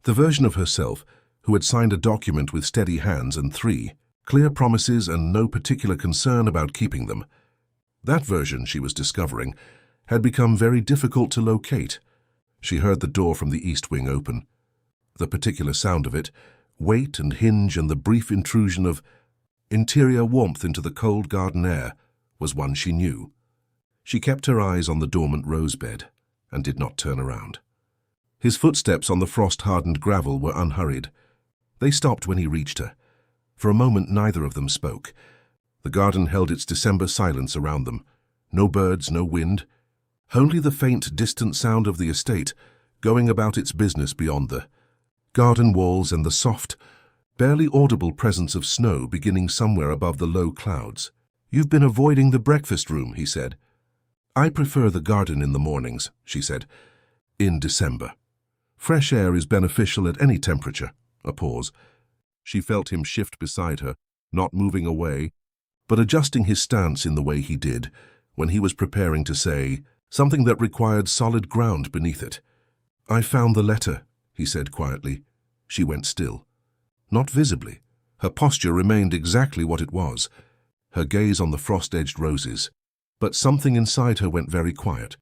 The version of herself who had signed a document with steady hands and 3 clear promises and no particular concern about keeping them. That version, she was discovering, had become very difficult to locate. She heard the door from the east wing open. The particular sound of it, weight and hinge and the brief intrusion of interior warmth into the cold garden air, was one she knew. She kept her eyes on the dormant rose bed and did not turn around. His footsteps on the frost-hardened gravel were unhurried. They stopped when he reached her. For a moment neither of them spoke. The garden held its December silence around them. No birds, no wind. Only the faint, distant sound of the estate, going about its business beyond the garden walls and the soft, barely audible presence of snow beginning somewhere above the low clouds. "You've been avoiding the breakfast room," he said. "I prefer the garden in the mornings," she said. "In December. Fresh air is beneficial at any temperature." A pause. She felt him shift beside her, not moving away, but adjusting his stance in the way he did when he was preparing to say something that required solid ground beneath it. "I found the letter," he said quietly. She went still. Not visibly. Her posture remained exactly what it was, her gaze on the frost-edged roses. But something inside her went very quiet.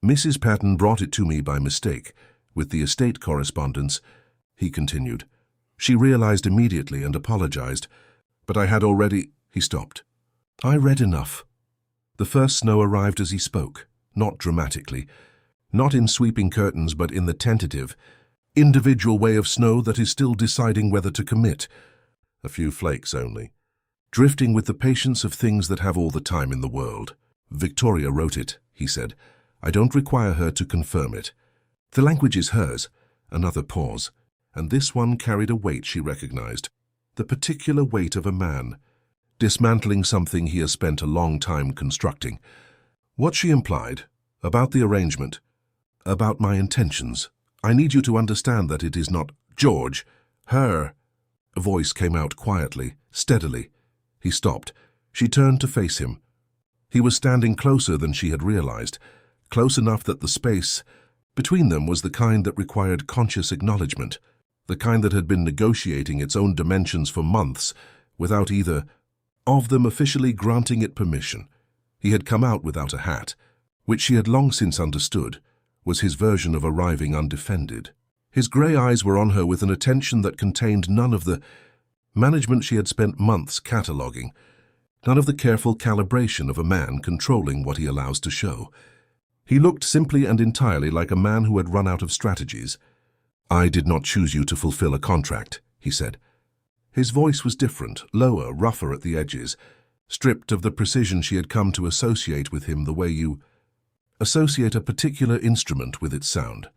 "Mrs. Patton brought it to me by mistake, with the estate correspondence," he continued. "She realized immediately and apologized, but I had already—" He stopped. "I read enough." The first snow arrived as he spoke, not dramatically, not in sweeping curtains, but in the tentative, individual way of snow that is still deciding whether to commit. A few flakes only, drifting with the patience of things that have all the time in the world. "Victoria wrote it," he said. "I don't require her to confirm it. The language is hers." Another pause, and this one carried a weight she recognized. The particular weight of a man, dismantling something he has spent a long time constructing. What she implied, about the arrangement, about my intentions. "I need you to understand that it is not George, her." A voice came out quietly, steadily. He stopped. She turned to face him. He was standing closer than she had realized, close enough that the space between them was the kind that required conscious acknowledgement, the kind that had been negotiating its own dimensions for months without either of them officially granting it permission. He had come out without a hat, which she had long since understood was his version of arriving undefended. His grey eyes were on her with an attention that contained none of the management she had spent months cataloguing, none of the careful calibration of a man controlling what he allows to show. He looked simply and entirely like a man who had run out of strategies. "I did not choose you to fulfill a contract," he said. His voice was different, lower, rougher at the edges, stripped of the precision she had come to associate with him the way you associate a particular instrument with its sound.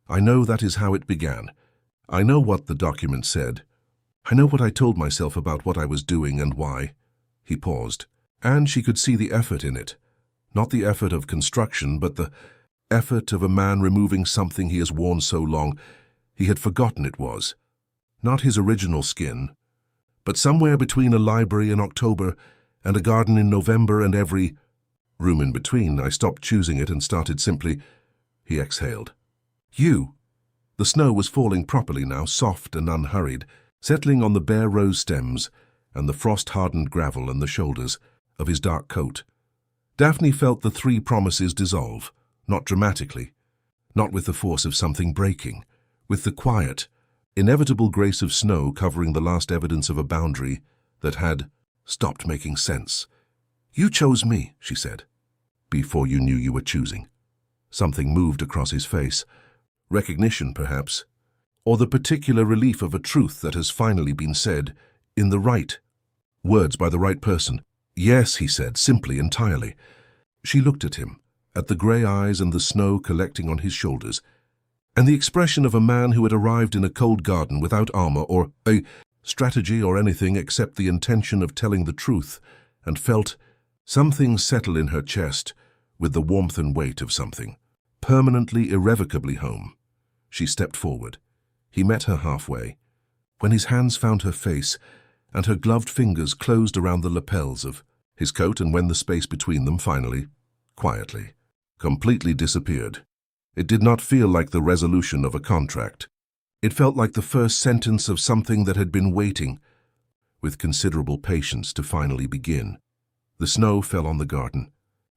"I know that is how it began. I know what the document said. I know what I told myself about what I was doing and why." He paused, and she could see the effort in it. Not the effort of construction, but the effort of a man removing something he has worn so long he had forgotten it was. Not his original skin, but somewhere between a library in October and a garden in November and every room in between. "I stopped choosing it and started simply—" He exhaled. "You." The snow was falling properly now, soft and unhurried, settling on the bare rose stems and the frost-hardened gravel and the shoulders of his dark coat. Daphne felt the three promises dissolve, not dramatically, not with the force of something breaking, with the quiet, inevitable grace of snow covering the last evidence of a boundary that had stopped making sense. "You chose me," she said, "before you knew you were choosing." Something moved across his face. Recognition, perhaps, or the particular relief of a truth that has finally been said in the right words by the right person. "Yes," he said, simply, entirely. She looked at him, at the grey eyes and the snow collecting on his shoulders, and the expression of a man who had arrived in a cold garden without armor or a strategy or anything except the intention of telling the truth, and felt something settle in her chest with the warmth and weight of something permanently, irrevocably home. She stepped forward. He met her halfway. When his hands found her face and her gloved fingers closed around the lapels of his coat, and when the space between them finally, quietly, completely disappeared, it did not feel like the resolution of a contract. It felt like the first sentence of something that had been waiting with considerable patience to finally begin. The snow fell on the garden.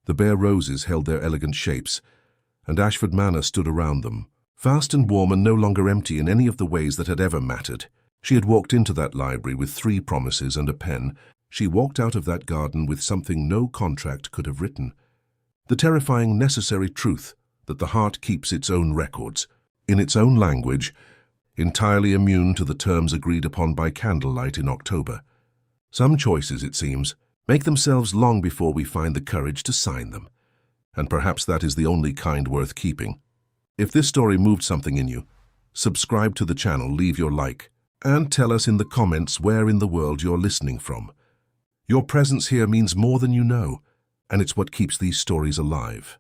The bare roses held their elegant shapes, and Ashford Manor stood around them, vast and warm and no longer empty in any of the ways that had ever mattered. She had walked into that library with 3 promises and a pen. She walked out of that garden with something no contract could have written. The terrifying necessary truth that the heart keeps its own records. in its own language, entirely immune to the terms agreed upon by candlelight in October. Some choices, it seems, make themselves long before we find the courage to sign them. And perhaps that is the only kind worth keeping. If this story moved something in you, subscribe to the channel, leave your like, and tell us in the comments where in the world you're listening from. Your presence here means more than you know, and it's what keeps these stories alive.